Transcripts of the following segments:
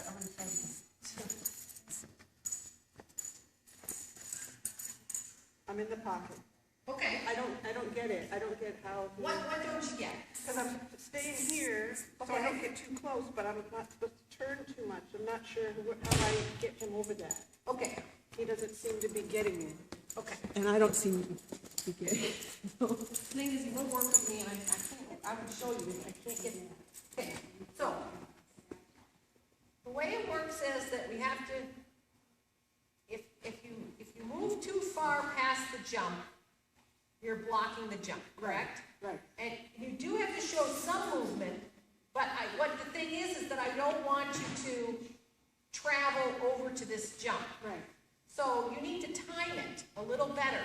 I'm going to try again. I'm in the pocket. Okay. I don't get it. I don't get how. What don't you get? Because I'm staying here, so I don't get too close, but I'm not supposed to turn too much. I'm not sure how I get him over that. Okay. He doesn't seem to be getting me. Okay. And I don't seem to be getting it. The thing is, he won't work with me, and I can't, I would show you, I can't get it. Okay, so, the way it works is that we have to, if you move too far past the jump, you're blocking the jump, correct? Right. And you do have to show some movement, but what the thing is that I don't want you to travel over to this jump. Right. So you need to time it a little better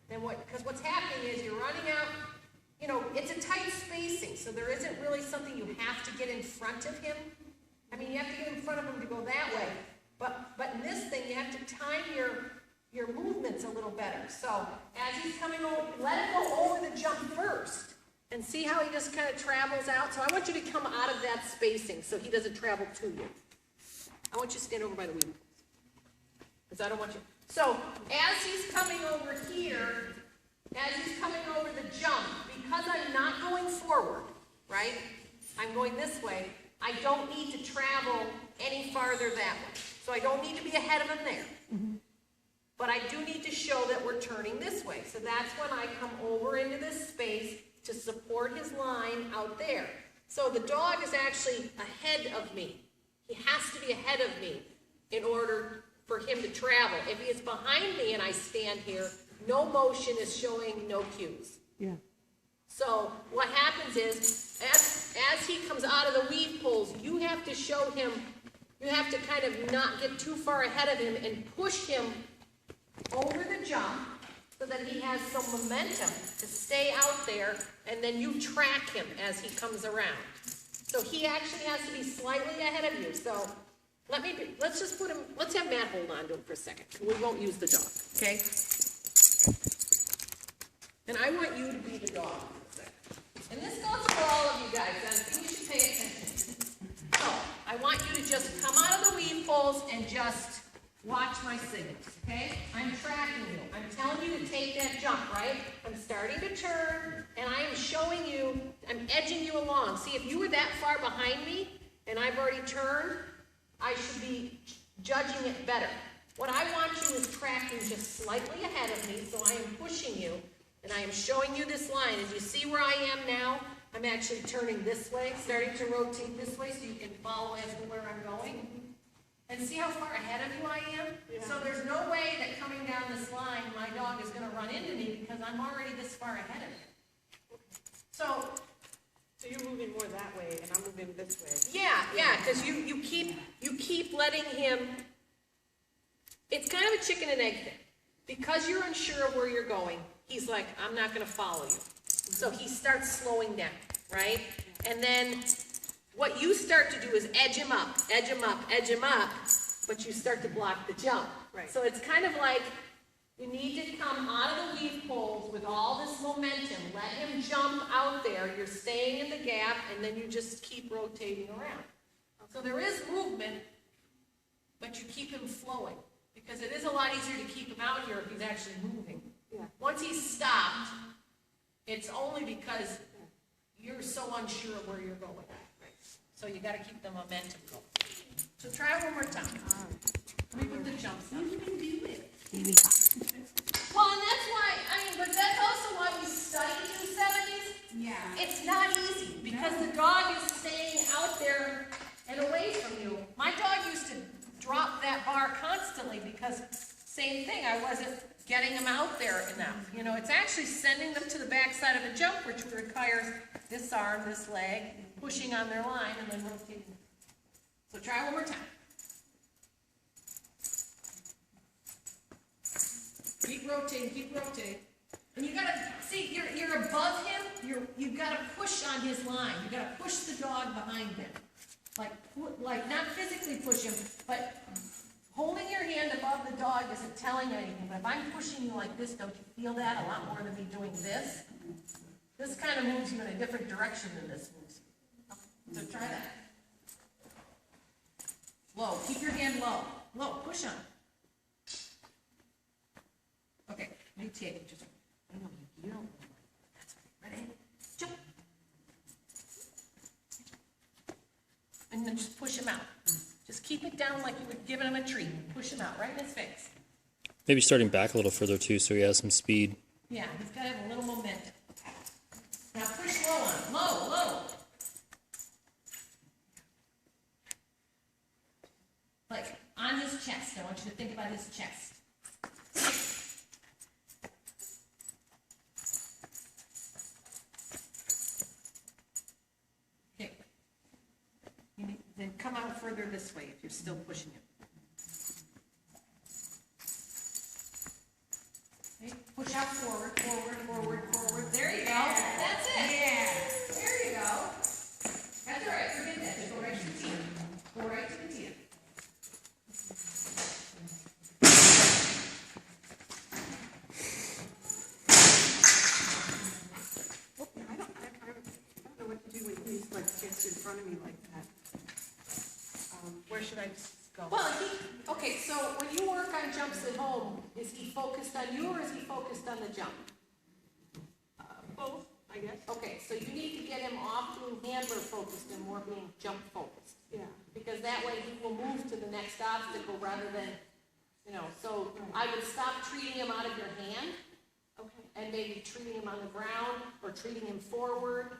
than because what's happening is you're running out, you know, it's a tight spacing, so there isn't really something you have to get in front of him. I mean, you have to get in front of him to go that way, but in this thing, you have to time your movements a little better. So as he's coming over, let it go over the jump first, and see how he just kind of travels out. So I want you to come out of that spacing so he doesn't travel to you. I want you to stand over by the wheel. Because I don't want you. So, as he's coming over here, as he's coming over the jump, because I'm not going forward, right? I'm going this way. I don't need to travel any farther that way. So I don't need to be ahead of him there. Mm-hmm. But I do need to show that we're turning this way. So that's when I come over into this space to support his line out there. So the dog is actually ahead of me. He has to be ahead of me in order for him to travel. If he is behind me and I stand here, no motion is showing no cues. Yeah. So what happens is, as he comes out of the weave poles, you have to show him, you have to kind of not get too far ahead of him and push him over the jump so that he has some momentum to stay out there, and then you track him as he comes around. So he actually has to be slightly ahead of you. So let's just put him, let's have Matt hold on to him for a second. We won't use the dog, okay? And I want you to be the dog for a second. And this goes for all of you guys, and I think you should pay attention. So, I want you to just come out of the weave poles and just watch my signals, okay? I'm tracking you. I'm telling you to take that jump, right? I'm starting to turn, and I am showing you, I'm edging you along. See, if you were that far behind me, and I've already turned, I should be judging it better. What I want you is tracking just slightly ahead of me, so I am pushing you, and I am showing you this line. As you see where I am now, I'm actually turning this way, starting to rotate this way so you can follow as to where I'm going. And see how far ahead of you I am? Yeah. So there's no way that coming down this line, my dog is going to run into me because I'm already this far ahead of him. So you're moving more that way, and I'm moving this way. Yeah, because you keep letting him. It's kind of a chicken and egg thing. Because you're unsure of where you're going, he's like, I'm not going to follow you. So he starts slowing down, right? And then what you start to do is edge him up, edge him up, edge him up, but you start to block the jump. Right. So it's kind of like you need to come out of the weave poles with all this momentum. Let him jump out there. You're staying in the gap, and then you just keep rotating around. So there is movement, but you keep him flowing, because it is a lot easier to keep him out here if he's actually moving. Yeah. Once he's stopped, it's only because you're so unsure of where you're going. So you got to keep the momentum going. So try it one more time. Let me put the jumps up. Well, and that's why, but that's also why we study 270s. Yeah. It's not easy because the dog is staying out there and away from you. My dog used to drop that bar constantly because same thing, I wasn't getting them out there enough. You know, it's actually sending them to the backside of a jump, which requires this arm, this leg, pushing on their line, and then rotating. So try one more time. Keep rotating, keep rotating. And you gotta, see, you're above him, you've gotta push on his line. You gotta push the dog behind him. Like not physically push him, but holding your hand above the dog isn't telling anything. But if I'm pushing you like this, don't you feel that a lot more than me doing this? This kind of moves you in a different direction than this moves you. So try that. Low, keep your hand low. Low, push on. Okay, let me take it. Just, I know you don't. That's right. Ready? Jump. And then just push him out. Just keep it down like you would giving him a treat. Push him out right in his face. Maybe starting back a little further too, so he has some speed. Yeah, he's got to have a little momentum. Now push low on him. Low, low. Like on his chest. I want you to think about his chest. Okay. Then come out further this way if you're still pushing him. Okay. Push out forward, forward, forward, forward. There you go. That's it. Yeah. There you go. That's all right. Forget that. Just go right to the teeth. Go right to the teeth. I don't know what to do when he's like gets in front of me like that. Where should I go? Well, okay, so when you work on jumps at home, is he focused on you or is he focused on the jump? Both, I guess. Okay, so you need to get him off being handler focused and more being jump focused. Yeah. Because that way he will move to the next obstacle rather than, so I would stop treating him out of your hand. Okay. And maybe treating him on the ground or treating him forward.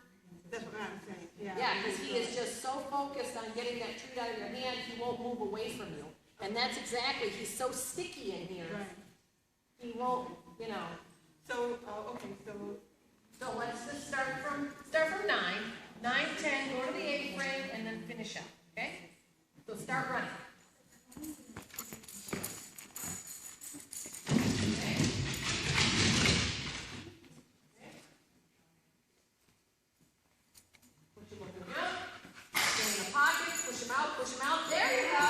That's what I'm saying. Yeah. Yeah, because he is just so focused on getting that treat out of your hand, he won't move away from you. And that's exactly, he's so sticky in here. Right. He won't, So, okay, so. So let's just start from 9, 9, 10, go to the 8th frame, and then finish up, okay? So start running. Okay. Push him up. Stay in the pocket, push him out, push him out. There you go.